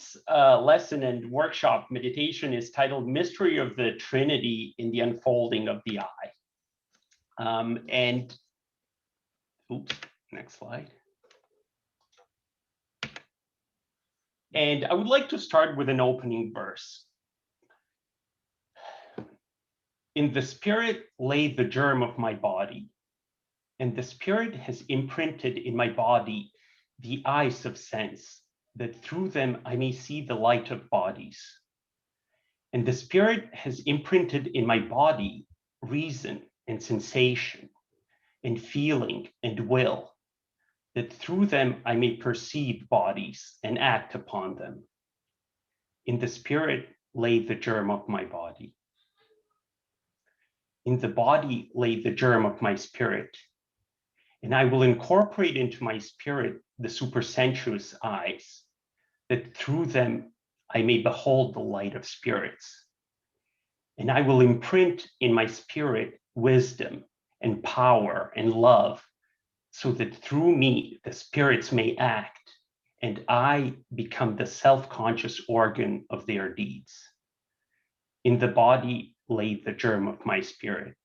Tonight's lesson and workshop meditation is titled Mystery of the Trinity in the Unfolding of the I. Next slide. And I would like to start with an opening verse. In the spirit lay the germ of my body, and the spirit has imprinted in my body the eyes of sense, that through them I may see the light of bodies. And the spirit has imprinted in my body reason and sensation and feeling and will, that through them I may perceive bodies and act upon them. In the spirit lay the germ of my body. In the body lay the germ of my spirit, and I will incorporate into my spirit the supersensuous eyes, that through them I may behold the light of spirits. And I will imprint in my spirit wisdom and power and love, so that through me the spirits may act, and I become the self-conscious organ of their deeds. In the body lay the germ of my spirit.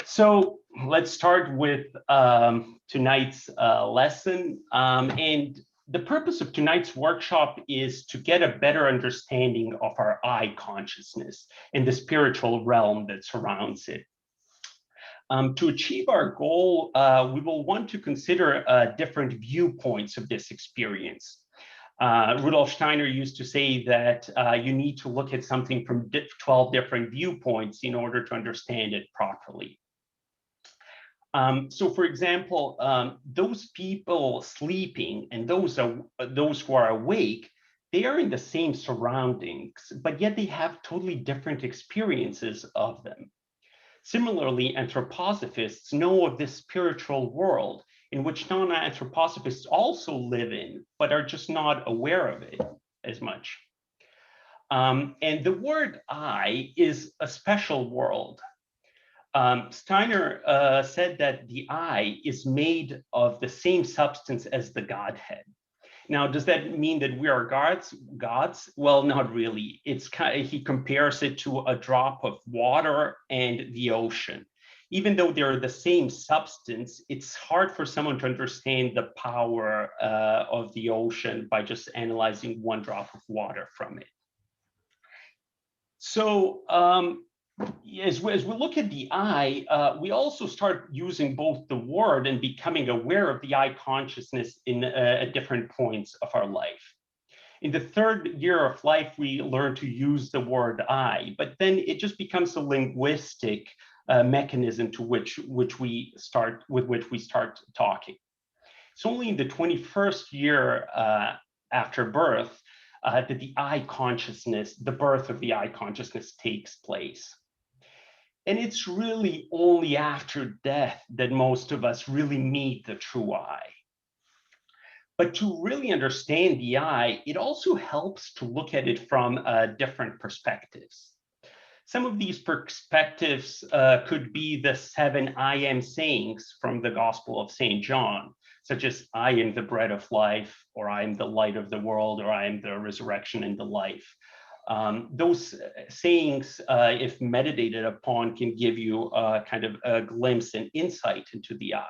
So let's start with tonight's lesson. And the purpose of tonight's workshop is to get a better understanding of our I consciousness and the spiritual realm that surrounds it. To achieve our goal, we will want to consider different viewpoints of this experience. Rudolf Steiner used to say that you need to look at something from 12 different viewpoints in order to understand it properly. So for example, those people sleeping and those who are awake, they are in the same surroundings, but yet they have totally different experiences of them. Similarly, anthroposophists know of this spiritual world in which non-anthroposophists also live in, but are just not aware of it as much. And the word I is a special world. Steiner said that the I is made of the same substance as the Godhead. Now, does that mean that we are gods? Well, not really. He compares it to a drop of water and the ocean. Even though they're the same substance, it's hard for someone to understand the power of the ocean by just analyzing one drop of water from it. So as we look at the I, we also start using both the word and becoming aware of the I consciousness at different points of our life. In the third year of life, we learn to use the word I, but then it just becomes a linguistic mechanism to which we start talking. It's only in the 21st year after birth that the I consciousness, the birth of the I consciousness takes place. And it's really only after death that most of us really meet the true I. But to really understand the I, it also helps to look at it from different perspectives. Some of these perspectives could be the 7 I am sayings from the Gospel of St. John, such as I am the bread of life, or I am the light of the world, or I am the resurrection and the life. Those sayings, if meditated upon, can give you kind of a glimpse and insight into the I.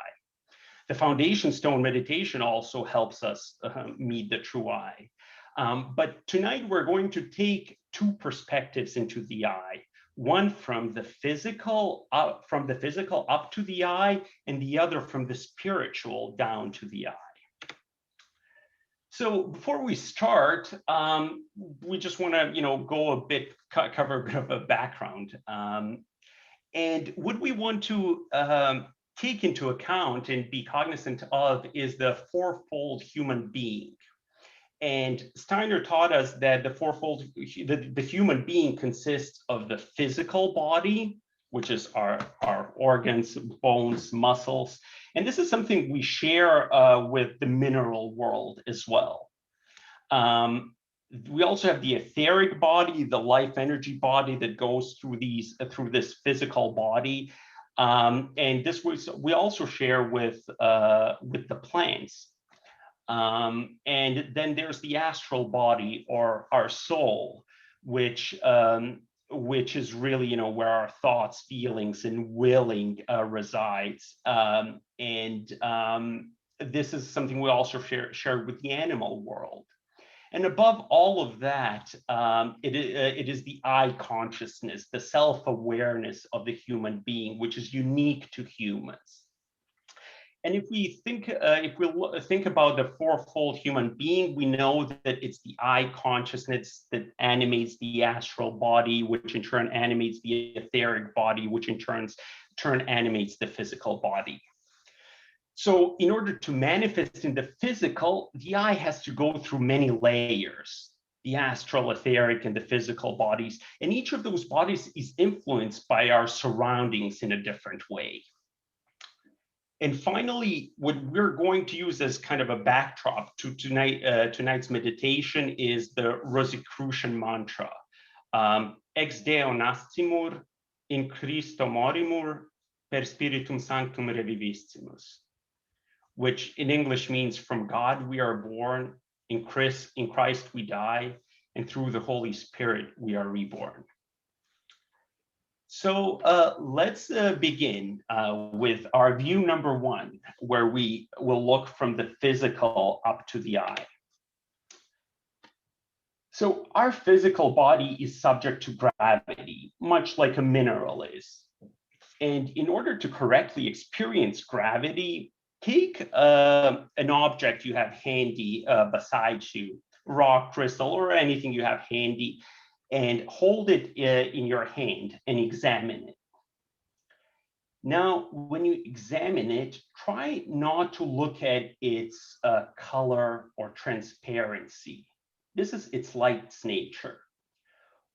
The foundation stone meditation also helps us meet the true I. But tonight we're going to take two perspectives into the I. One from the physical up to the I, and the other from the spiritual down to the I. So before we start, we just want to, cover a bit of a background. And what we want to take into account and be cognizant of is the fourfold human being. And Steiner taught us that the human being consists of the physical body, which is our organs, bones, muscles. And this is something we share with the mineral world as well. We also have the etheric body, the life energy body that goes through this physical body. And we also share with the plants. And then there's the astral body, or our soul, which is really, where our thoughts, feelings, and willing resides. This is something we also share with the animal world. And above all of that, it is the I consciousness, the self-awareness of the human being, which is unique to humans. And if we think about the fourfold human being, we know that it's the I consciousness that animates the astral body, which in turn animates the etheric body, which in turn animates the physical body. So in order to manifest in the physical, the I has to go through many layers, the astral, etheric, and the physical bodies. And each of those bodies is influenced by our surroundings in a different way. And finally, what we're going to use as kind of a backdrop to tonight's meditation is the Rosicrucian Mantra. Ex Deo nascimur, in Christo morimur, per Spiritum Sanctum reviviscimus, which in English means, from God we are born, in Christ we die, and through the Holy Spirit we are reborn. So let's begin with our view number one, where we will look from the physical up to the I. So our physical body is subject to gravity, much like a mineral is. And in order to correctly experience gravity, take an object you have handy beside you, rock, crystal, or anything you have handy, and hold it in your hand and examine it. Now, when you examine it, try not to look at its color or transparency. This is its light's nature.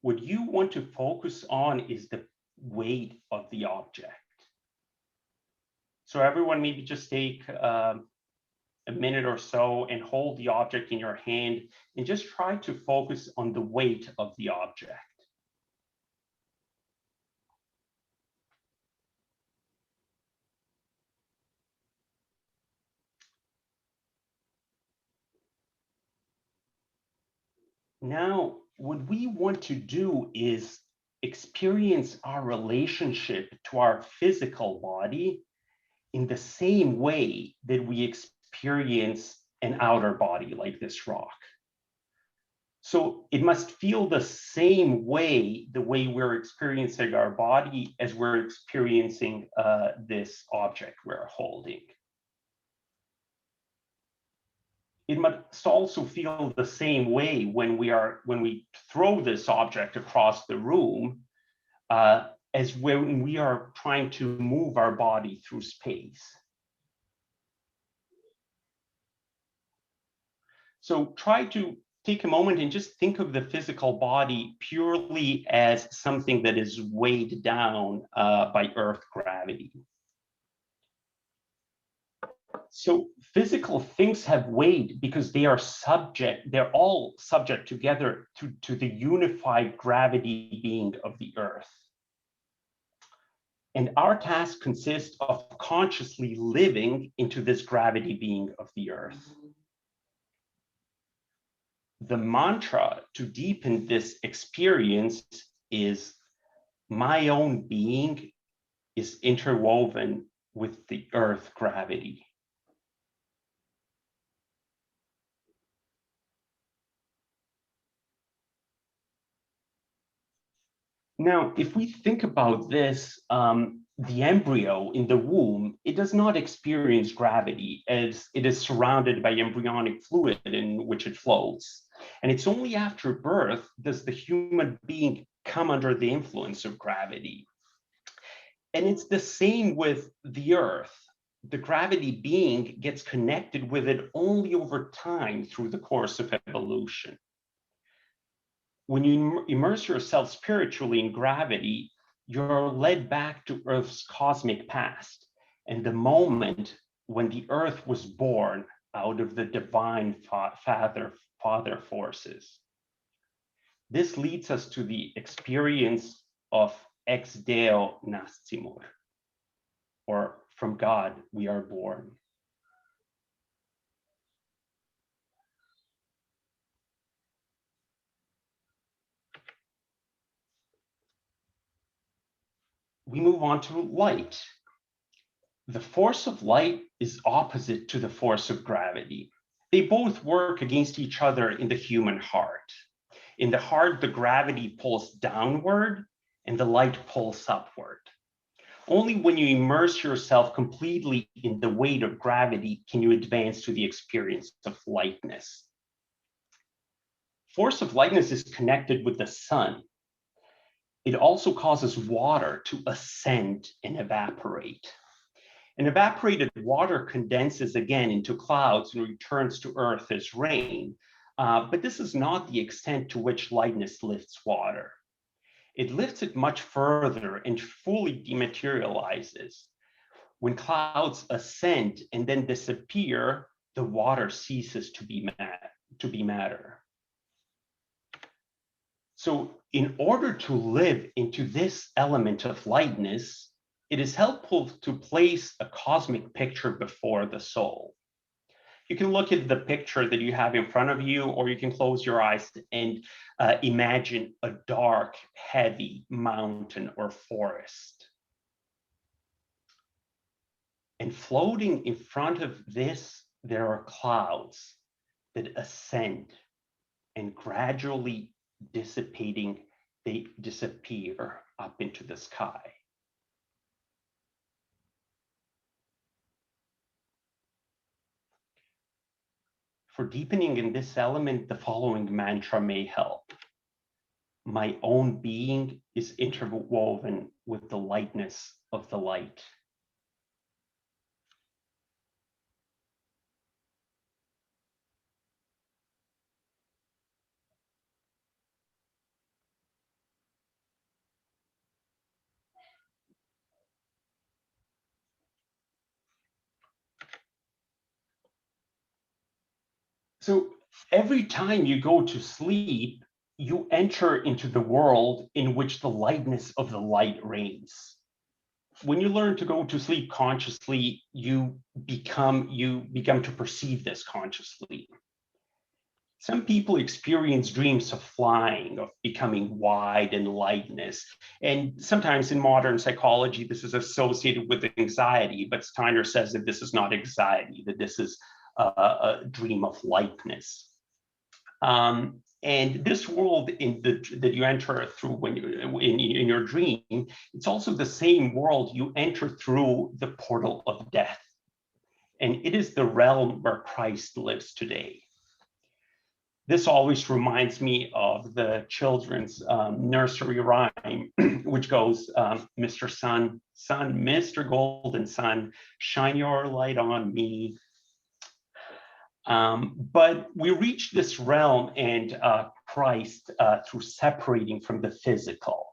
What you want to focus on is the weight of the object. So everyone, maybe just take a minute or so and hold the object in your hand and just try to focus on the weight of the object. Now, what we want to do is experience our relationship to our physical body in the same way that we experience an outer body like this rock. So it must feel the same way, the way we're experiencing our body, as we're experiencing this object we're holding. It must also feel the same way when we throw this object across the room, as when we are trying to move our body through space. So try to take a moment and just think of the physical body purely as something that is weighed down by Earth gravity. So physical things have weight because they're all subject together to the unified gravity being of the Earth. And our task consists of consciously living into this gravity being of the Earth. The mantra to deepen this experience is, my own being is interwoven with the Earth gravity. Now, if we think about this, the embryo in the womb, it does not experience gravity, as it is surrounded by embryonic fluid in which it floats. And it's only after birth does the human being come under the influence of gravity. And it's the same with the Earth. The gravity being gets connected with it only over time through the course of evolution. When you immerse yourself spiritually in gravity, you're led back to Earth's cosmic past and the moment when the Earth was born out of the divine father forces. This leads us to the experience of ex Deo nascimur, or from God we are born. we move on to light. The force of light is opposite to the force of gravity. They both work against each other in the human heart. In the heart, the gravity pulls downward and the light pulls upward. Only when you immerse yourself completely in the weight of gravity can you advance to the experience of lightness. Force of lightness is connected with the sun. It also causes water to ascend and evaporate. And evaporated water condenses again into clouds and returns to earth as rain. But this is not the extent to which lightness lifts water. It lifts it much further and fully dematerializes. When clouds ascend and then disappear, the water ceases to be matter. So in order to live into this element of lightness, it is helpful to place a cosmic picture before the soul. You can look at the picture that you have in front of you, or you can close your eyes and imagine a dark, heavy mountain or forest. And floating in front of this, there are clouds that ascend, and gradually dissipating, they disappear up into the sky. For deepening in this element, the following mantra may help. My own being is interwoven with the lightness of the light. So every time you go to sleep, you enter into the world in which the lightness of the light reigns. When you learn to go to sleep consciously, you become to perceive this consciously. Some people experience dreams of flying, of becoming wide and lightness. And sometimes in modern psychology, this is associated with anxiety, but Steiner says that this is not anxiety, that this is a dream of lightness. And this world that you enter through when you in your dream, it's also the same world you enter through the portal of death. And it is the realm where Christ lives today. This always reminds me of the children's nursery rhyme, which goes, Mr. Sun, Sun, Mr. Golden Sun, shine your light on me. But we reach this realm and Christ through separating from the physical.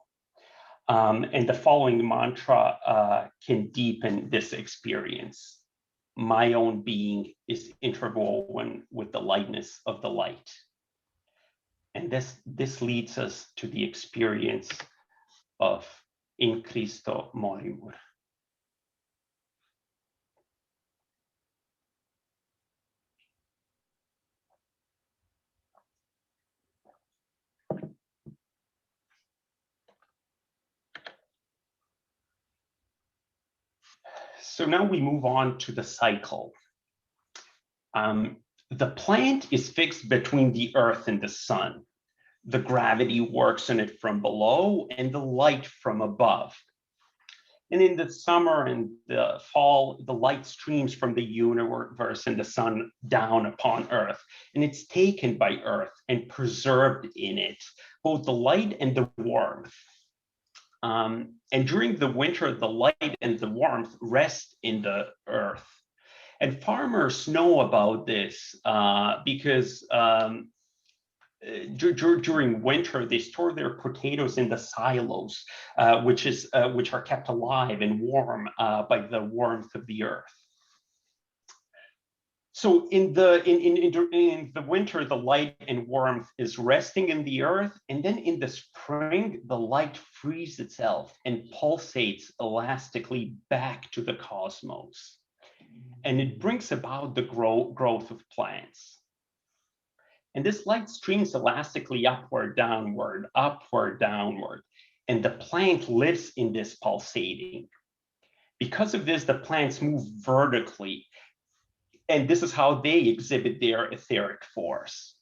And the following mantra can deepen this experience. My own being is interwoven with the lightness of the light. And this leads us to the experience of in Christo morimur. So now we move on to the cycle. The plant is fixed between the earth and the sun. The gravity works on it from below and the light from above. And in the summer and the fall, the light streams from the universe and the sun down upon earth, and it's taken by earth and preserved in it, both the light and the warmth. And during the winter, the light and the warmth rest in the earth. And farmers know about this because during winter, they store their potatoes in the silos, which are kept alive and warm by the warmth of the earth. So in the winter, the light and warmth is resting in the earth, and then in the spring, the light frees itself and pulsates elastically back to the cosmos, and it brings about the growth of plants. And this light streams elastically upward, downward, and the plant lives in this pulsating. Because of this, the plants move vertically, and this is how they exhibit their etheric force.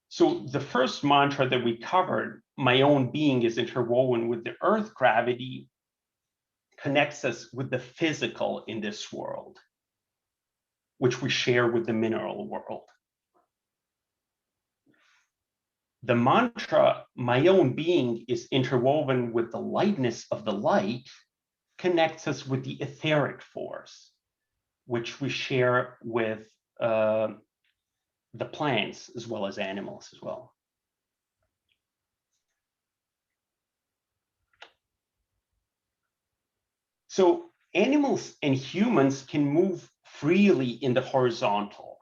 So the first mantra that we covered, my own being is interwoven with the earth gravity, connects us with the physical in this world, which we share with the mineral world. The mantra, my own being is interwoven with the lightness of the light, connects us with the etheric force, which we share with the plants as well as animals as well. So animals and humans can move freely in the horizontal.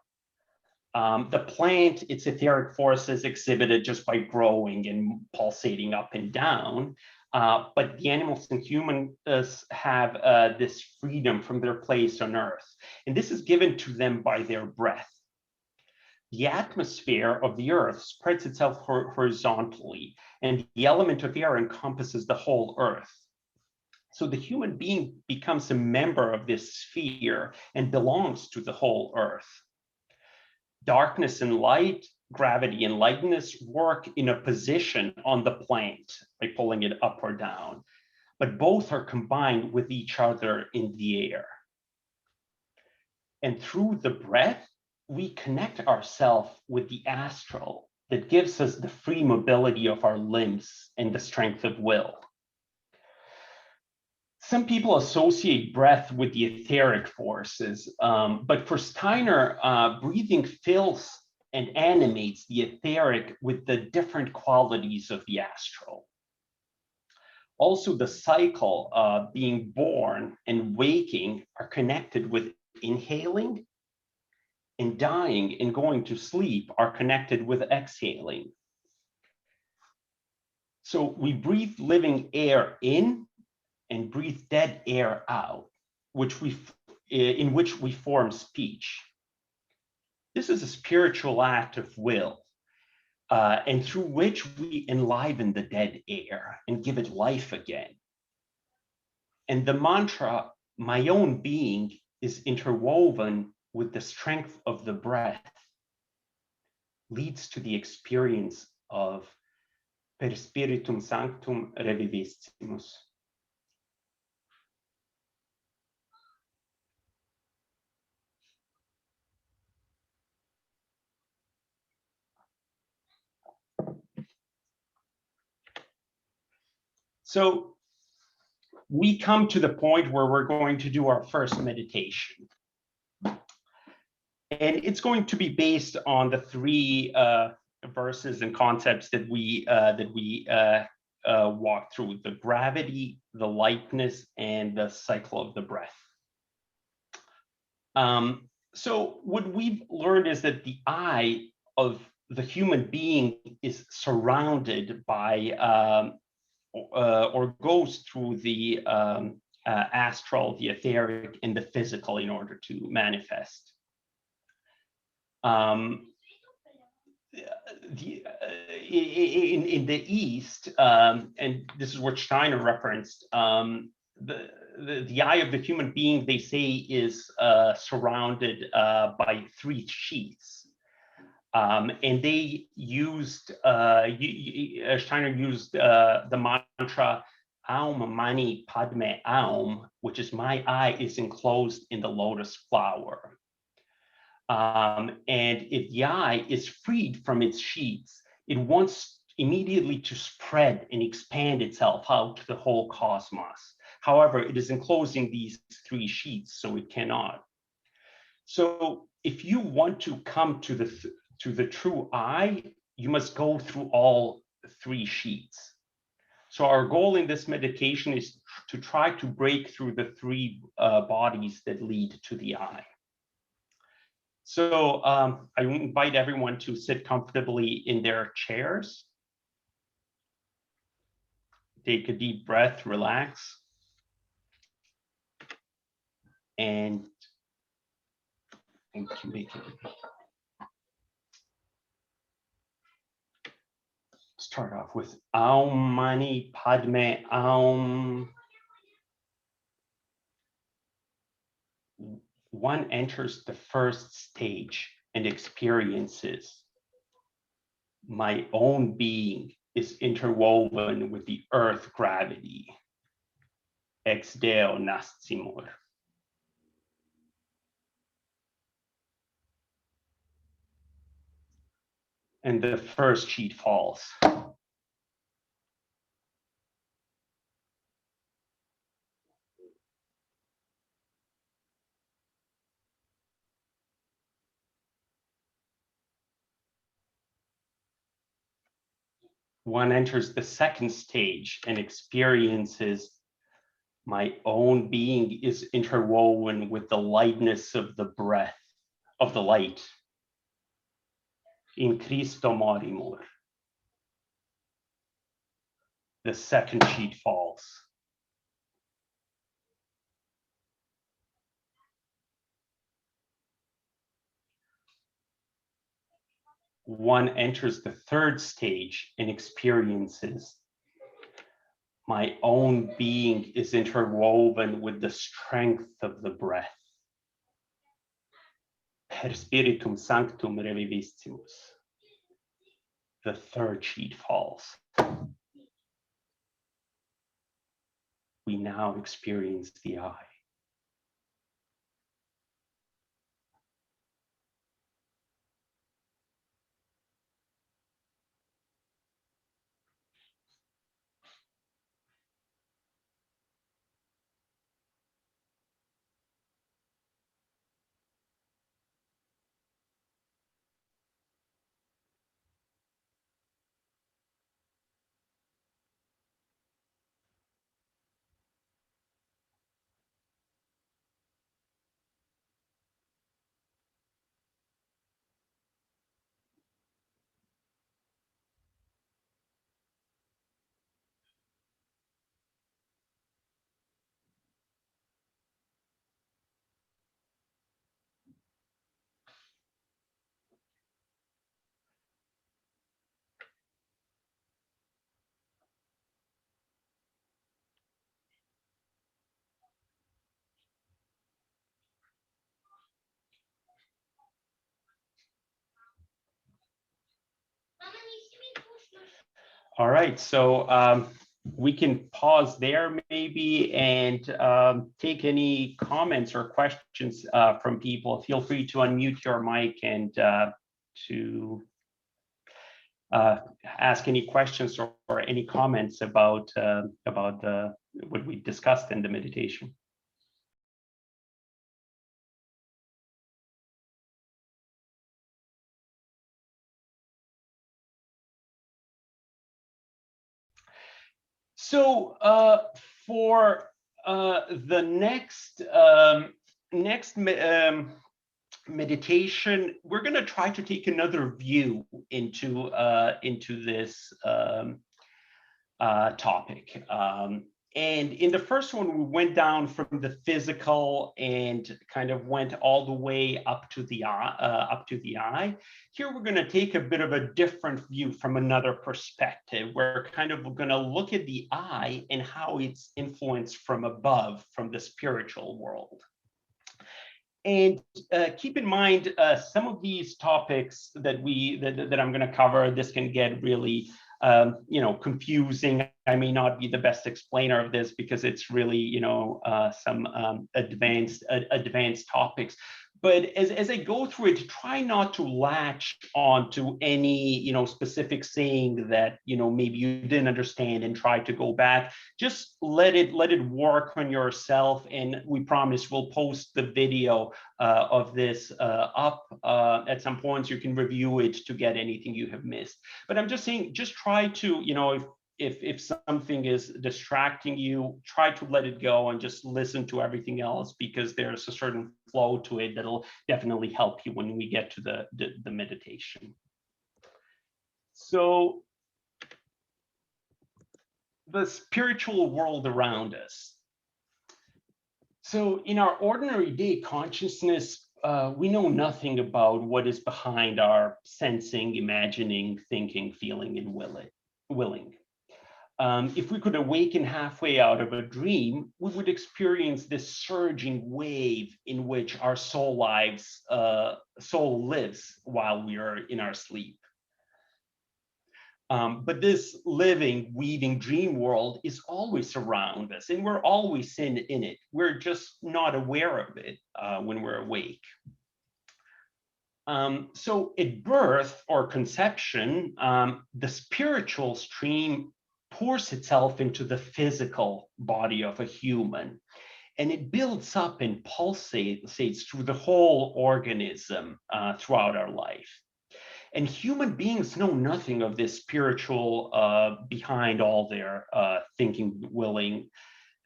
The plant, its etheric force is exhibited just by growing and pulsating up and down. But the animals and humans have this freedom from their place on Earth. And this is given to them by their breath. The atmosphere of the Earth spreads itself horizontally, and the element of air encompasses the whole Earth. So the human being becomes a member of this sphere and belongs to the whole Earth. Darkness and light, gravity and lightness work in opposition on the plant by pulling it up or down, but both are combined with each other in the air. And through the breath, we connect ourselves with the astral that gives us the free mobility of our limbs and the strength of will. Some people associate breath with the etheric forces, but for Steiner, breathing fills and animates the etheric with the different qualities of the astral. Also, the cycle of being born and waking are connected with inhaling, and dying and going to sleep are connected with exhaling. So we breathe living air in and breathe dead air out, in which we form speech. This is a spiritual act of will, and through which we enliven the dead air and give it life again. And the mantra, my own being, is interwoven with the strength of the breath, leads to the experience of per Spiritum Sanctum reviviscimus. So we come to the point where we're going to do our first meditation. And it's going to be based on the three verses and concepts that we walk through: the gravity, the lightness, and the cycle of the breath. So what we've learned is that the I of the human being is surrounded by or goes through the astral, the etheric, and the physical in order to manifest. In the East, and this is what Steiner referenced, the eye of the human being, they say, is surrounded by three sheaths. And they used, Steiner used the mantra, Aum Mani Padme Aum, which is my eye is enclosed in the lotus flower. And if the eye is freed from its sheaths, it wants immediately to spread and expand itself out to the whole cosmos. However, it is enclosing these three sheaths, so it cannot. So if you want to come to the true I, you must go through all three sheets. So our goal in this meditation is to try to break through the three bodies that lead to the I. So I invite everyone to sit comfortably in their chairs. Take a deep breath, relax. And you can make it. start off with Aum Mani Padme Aum. One enters the first stage and experiences my own being is interwoven with the earth gravity. Ex Deo nascimur. And the first sheet falls. One enters the second stage and experiences my own being is interwoven with the lightness of the breath of the light. In Christo morimur. The second sheet falls. One enters the third stage and experiences my own being is interwoven with the strength of the breath. Per Spiritum Sanctum reviviscimus. The third sheet falls. We now experience the I. All right, so we can pause there maybe and take any comments or questions from people. Feel free to unmute your mic and to ask any questions or any comments about what we discussed in the meditation. So for the next meditation, we're going to try to take another view into this topic. And in the first one, we went down from the physical and kind of went all the way up to the eye. Here, we're going to take a bit of a different view from another perspective. We're kind of going to look at the eye and how it's influenced from above, from the spiritual world. And keep in mind, some of these topics that I'm going to cover, this can get really confusing. I may not be the best explainer of this because it's really, some advanced topics. But as I go through it, try not to latch onto any, specific saying that, maybe you didn't understand and try to go back. Just let it work on yourself. And we promise we'll post the video of this up at some points. You can review it to get anything you have missed. But I'm just saying, just try to, if something is distracting you, try to let it go and just listen to everything else, because there's a certain flow to it that'll definitely help you when we get to the meditation. So the spiritual world around us. So in our ordinary day consciousness, we know nothing about what is behind our sensing, imagining, thinking, feeling, and willing. willing. If we could awaken halfway out of a dream, we would experience this surging wave in which our soul lives while we are in our sleep. But this living, weaving dream world is always around us, and we're always in it. We're just not aware of it when we're awake. So at birth or conception, the spiritual stream pours itself into the physical body of a human, and it builds up and pulsates through the whole organism throughout our life. And human beings know nothing of this spiritual behind all their thinking, willing,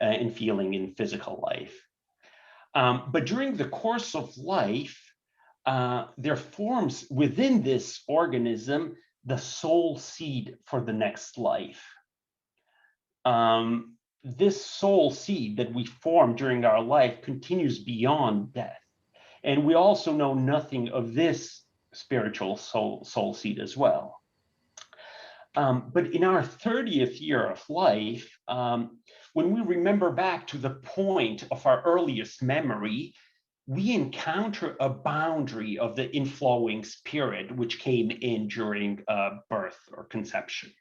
and feeling in physical life. But during the course of life, there forms within this organism the soul seed for the next life. This soul seed that we form during our life continues beyond death. And we also know nothing of this spiritual soul seed as well. But in our 30th year of life, when we remember back to the point of our earliest memory, we encounter a boundary of the inflowing spirit which came in during birth or conception.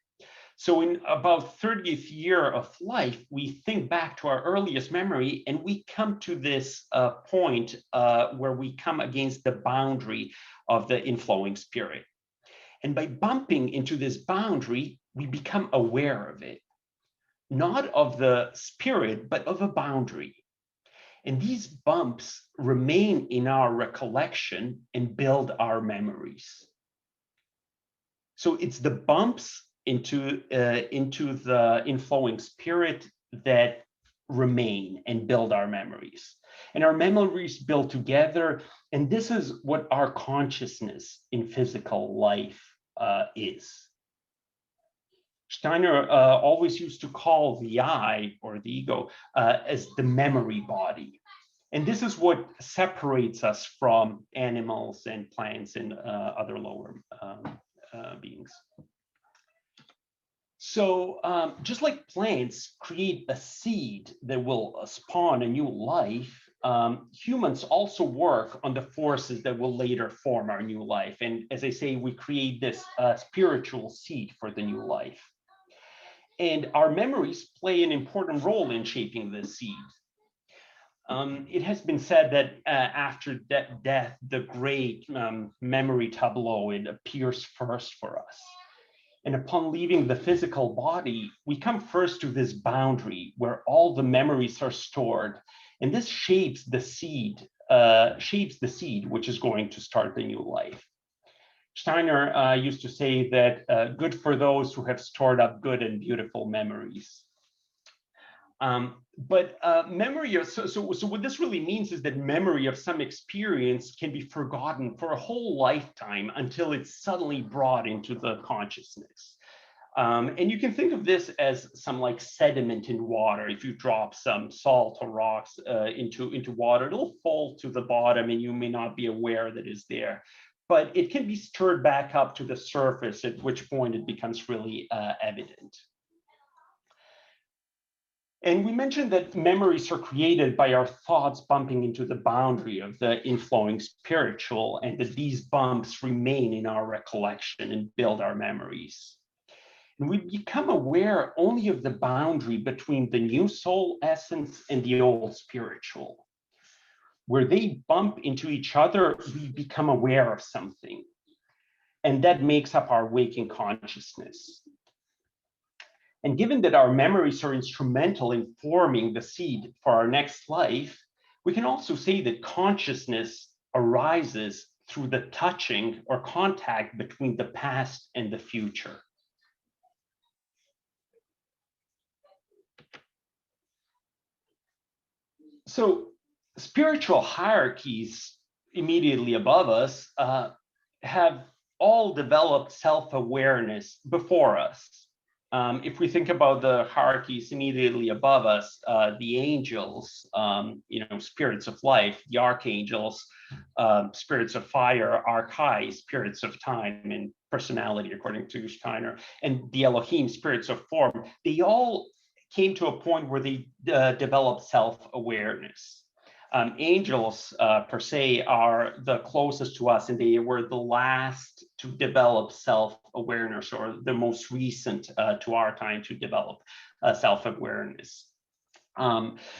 So in about 30th year of life, we think back to our earliest memory and we come to this point where we come against the boundary of the inflowing spirit. And by bumping into this boundary, we become aware of it, not of the spirit, but of a boundary. And these bumps remain in our recollection and build our memories. So it's the bumps into the inflowing spirit that remain and build our memories. And our memories build together, and this is what our consciousness in physical life is. Steiner always used to call the I, or the ego, as the memory body. And this is what separates us from animals and plants and other lower beings. So just like plants create a seed that will spawn a new life, humans also work on the forces that will later form our new life. And as I say, we create this spiritual seed for the new life. And our memories play an important role in shaping this seed. It has been said that after death, the great memory tableau, it appears first for us. And upon leaving the physical body, we come first to this boundary where all the memories are stored. And this shapes the seed, which is going to start the new life. Steiner used to say that good for those who have stored up good and beautiful memories. But memory, so what this really means is that memory of some experience can be forgotten for a whole lifetime until it's suddenly brought into the consciousness. And you can think of this as some like sediment in water. If you drop some salt or rocks into water, it'll fall to the bottom and you may not be aware that it's there. But it can be stirred back up to the surface, at which point it becomes really evident. And we mentioned that memories are created by our thoughts bumping into the boundary of the inflowing spiritual, and that these bumps remain in our recollection and build our memories. And we become aware only of the boundary between the new soul essence and the old spiritual. Where they bump into each other, we become aware of something. And that makes up our waking consciousness. And given that our memories are instrumental in forming the seed for our next life, we can also say that consciousness arises through the touching or contact between the past and the future. So spiritual hierarchies immediately above us have all developed self-awareness before us. If we think about the hierarchies immediately above us, the angels, spirits of life, the archangels, spirits of fire, archai, spirits of time and personality, according to Steiner, and the Elohim, spirits of form, they all came to a point where they developed self-awareness. Angels per se are the closest to us, and they were the last to develop self-awareness, or the most recent to our time to develop self-awareness.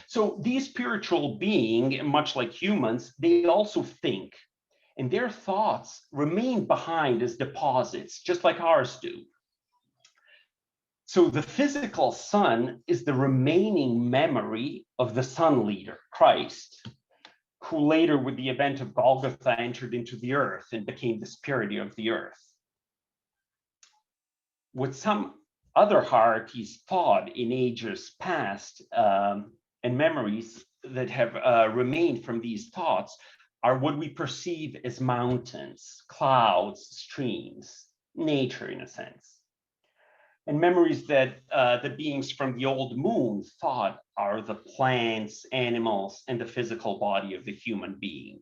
So these spiritual beings, much like humans, they also think, and their thoughts remain behind as deposits, just like ours do. So the physical sun is the remaining memory of the sun leader, Christ, who later, with the event of Golgotha, entered into the earth and became the spirit of the earth. What some other hierarchies thought in ages past, and memories that have remained from these thoughts, are what we perceive as mountains, clouds, streams, nature in a sense. And memories that the beings from the old moon thought are the plants, animals, and the physical body of the human being.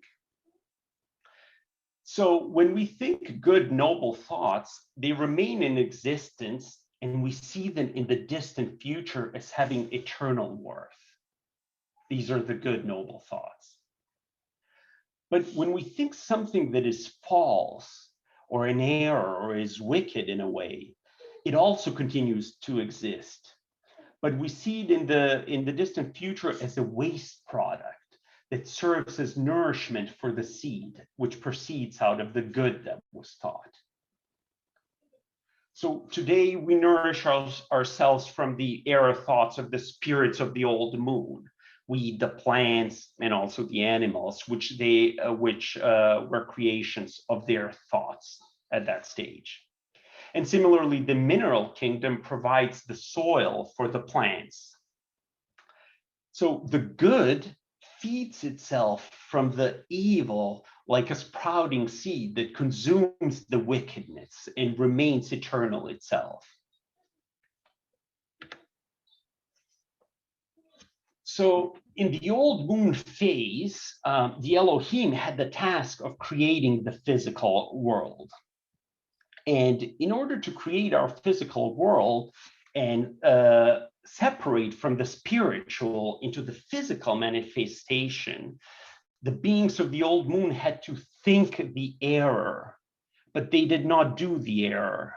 So when we think good, noble thoughts, they remain in existence, and we see them in the distant future as having eternal worth. These are the good, noble thoughts. But when we think something that is false, or an error, or is wicked in a way, it also continues to exist, but we see it in the distant future as a waste product that serves as nourishment for the seed, which proceeds out of the good that was taught. So today we nourish ourselves from the error thoughts of the spirits of the old moon. We eat the plants and also the animals, which were creations of their thoughts at that stage. And similarly, the mineral kingdom provides the soil for the plants. So the good feeds itself from the evil like a sprouting seed that consumes the wickedness and remains eternal itself. So in the old moon phase, the Elohim had the task of creating the physical world. And in order to create our physical world and separate from the spiritual into the physical manifestation, the beings of the old moon had to think the error, but they did not do the error.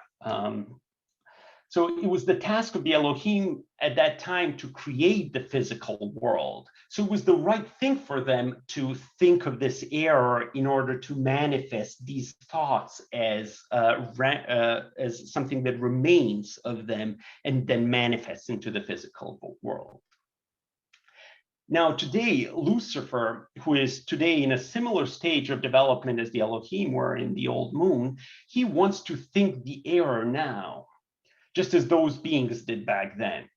So it was the task of the Elohim at that time to create the physical world. So it was the right thing for them to think of this error in order to manifest these thoughts as something that remains of them and then manifests into the physical world. Now today, Lucifer, who is today in a similar stage of development as the Elohim were in the old moon, he wants to think the error now, just as those beings did back then.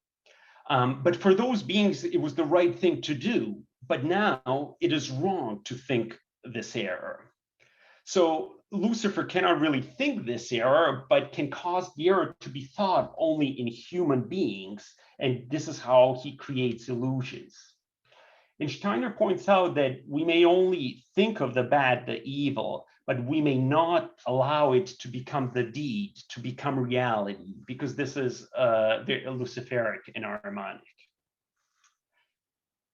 But for those beings, it was the right thing to do. But now it is wrong to think this error. So Lucifer cannot really think this error, but can cause the error to be thought only in human beings. And this is how he creates illusions. And Steiner points out that we may only think of the bad, the evil, but we may not allow it to become the deed, to become reality, because this is very Luciferic and Ahrimanic.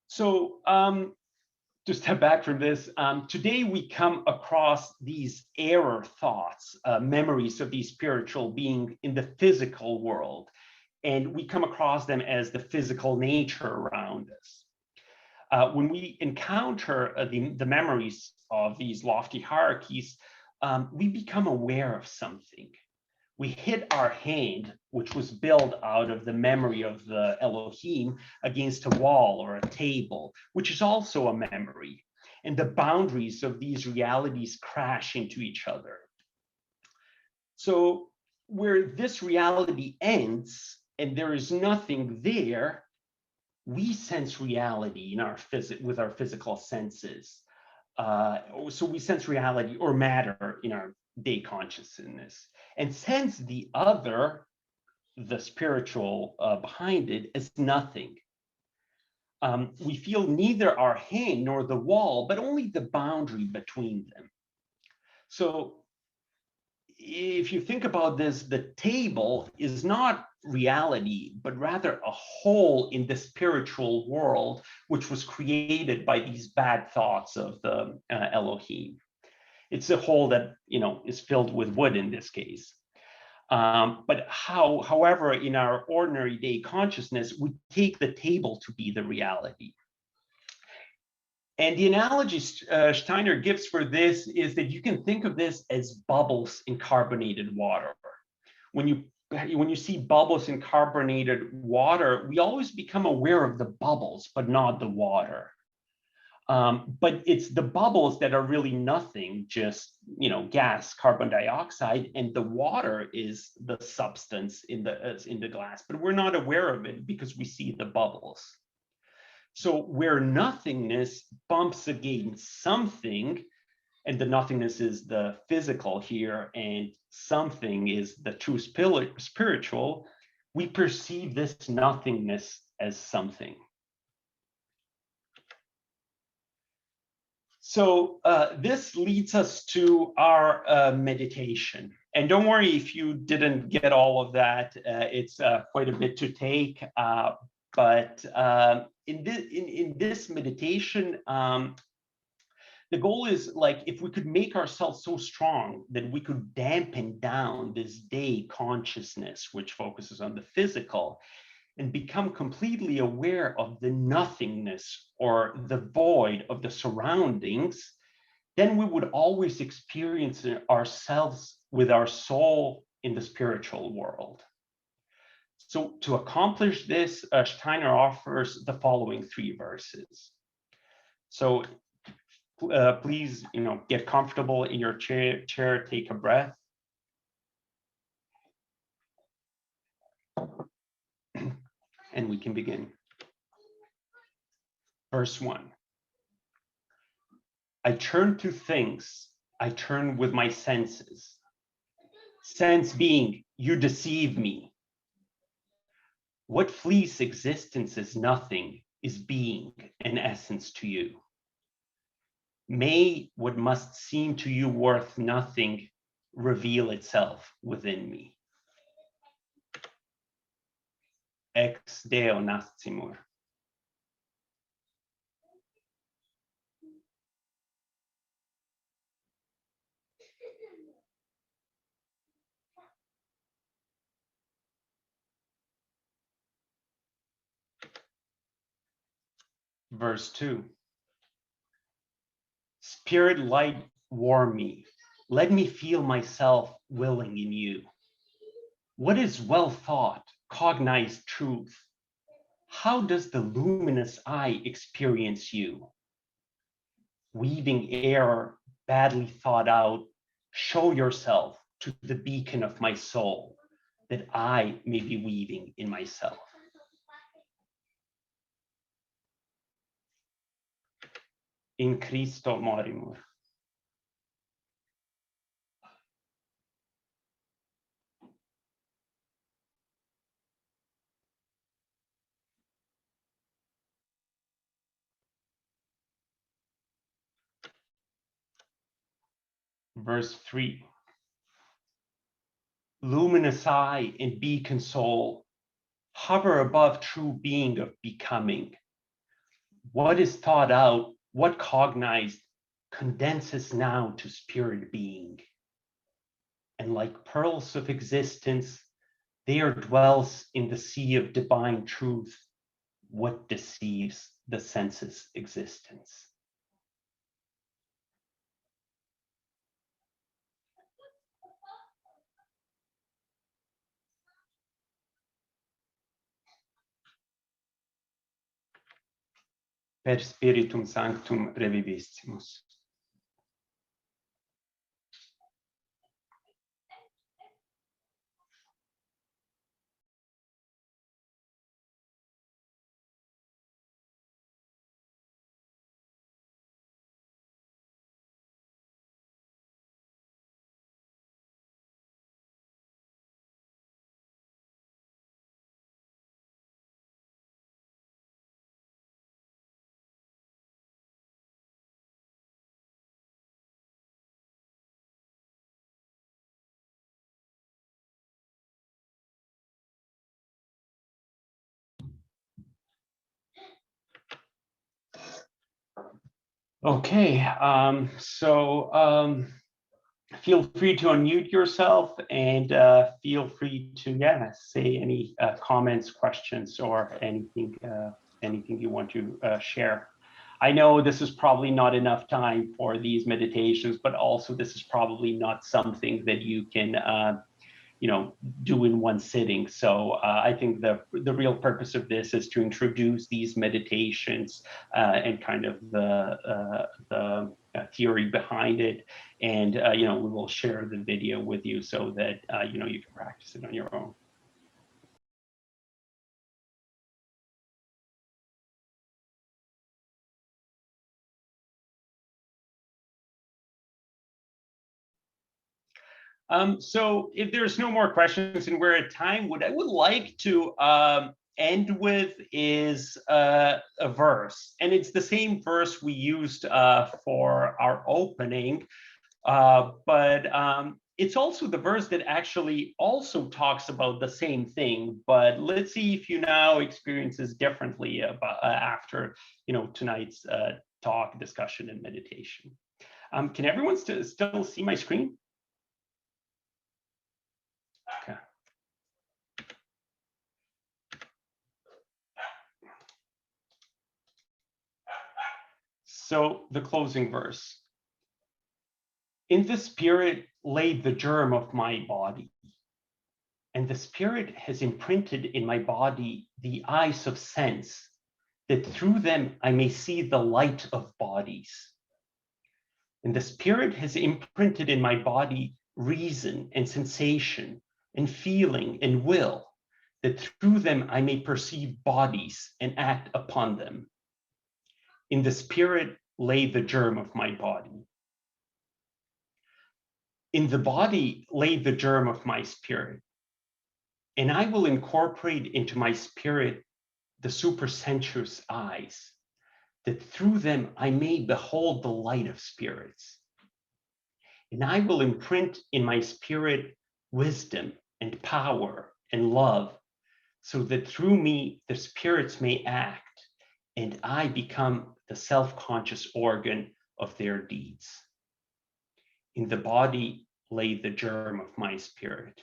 So to step back from this, today we come across these error thoughts, memories of these spiritual beings in the physical world, and we come across them as the physical nature around us. When we encounter the memories of these lofty hierarchies, we become aware of something. We hit our hand, which was built out of the memory of the Elohim, against a wall or a table, which is also a memory. And the boundaries of these realities crash into each other. So where this reality ends and there is nothing there, we sense reality in our with our physical senses. So we sense reality or matter in our day consciousness, and sense the other the spiritual behind it as nothing. We feel neither our hand nor the wall, but only the boundary between them. So if you think about this, the table is not reality, but rather a hole in the spiritual world, which was created by these bad thoughts of the Elohim. It's a hole that, is filled with wood in this case. But however, in our ordinary day consciousness, we take the table to be the reality. And the analogy Steiner gives for this is that you can think of this as bubbles in carbonated water. When you see bubbles in carbonated water, we always become aware of the bubbles, but not the water. But it's the bubbles that are really nothing, just gas, carbon dioxide, and the water is the substance in the glass. But we're not aware of it because we see the bubbles. So where nothingness bumps against something, and the nothingness is the physical here, and something is the true spiritual, we perceive this nothingness as something. So this leads us to our meditation. And don't worry if you didn't get all of that. It's quite a bit to take. But in this meditation, the goal is like if we could make ourselves so strong that we could dampen down this day consciousness, which focuses on the physical, and become completely aware of the nothingness or the void of the surroundings, then we would always experience ourselves with our soul in the spiritual world. So to accomplish this, Steiner offers the following 3 verses. So please, get comfortable in your chair, take a breath. And we can begin. Verse 1. I turn to things, I turn with my senses. Sense being, you deceive me. What flees existence is nothing, is being, an essence to you. May what must seem to you worth nothing reveal itself within me. Ex Deo nascimur. Verse 2. Spirit light warm me. Let me feel myself willing in you. What is well thought, cognized truth? How does the luminous eye experience you? Weaving error, badly thought out, show yourself to the beacon of my soul, that I may be weaving in myself. In Christo morimur. Verse 3. Luminous eye and beacon soul, hover above true being of becoming. What is thought out, what cognized, condenses now to spirit being. And like pearls of existence, there dwells in the sea of divine truth what deceives the senses' existence. Per Spiritum Sanctum reviviscimus. Okay, feel free to unmute yourself and feel free to say any comments, questions, or anything you want to share. I know this is probably not enough time for these meditations, but also this is probably not something that you can do in one sitting. So I think the real purpose of this is to introduce these meditations and kind of the theory behind it, and we will share the video with you so that you can practice it on your own. So if there's no more questions and we're at time, what I would like to end with is a verse. And it's the same verse we used for our opening, but it's also the verse that actually also talks about the same thing. But let's see if you now experiences differently about, after tonight's talk, discussion, and meditation. Can everyone still see my screen? Okay. So the closing verse. In the spirit lay the germ of my body, and the spirit has imprinted in my body the eyes of sense, that through them I may see the light of bodies. And the spirit has imprinted in my body reason and sensation and feeling and will, that through them I may perceive bodies and act upon them. In the spirit lay the germ of my body. In the body lay the germ of my spirit, and I will incorporate into my spirit the supersensuous eyes, that through them I may behold the light of spirits. And I will imprint in my spirit wisdom and power and love, so that through me the spirits may act, and I become the self-conscious organ of their deeds. In the body lay the germ of my spirit.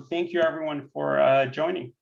Thank you, everyone, for joining.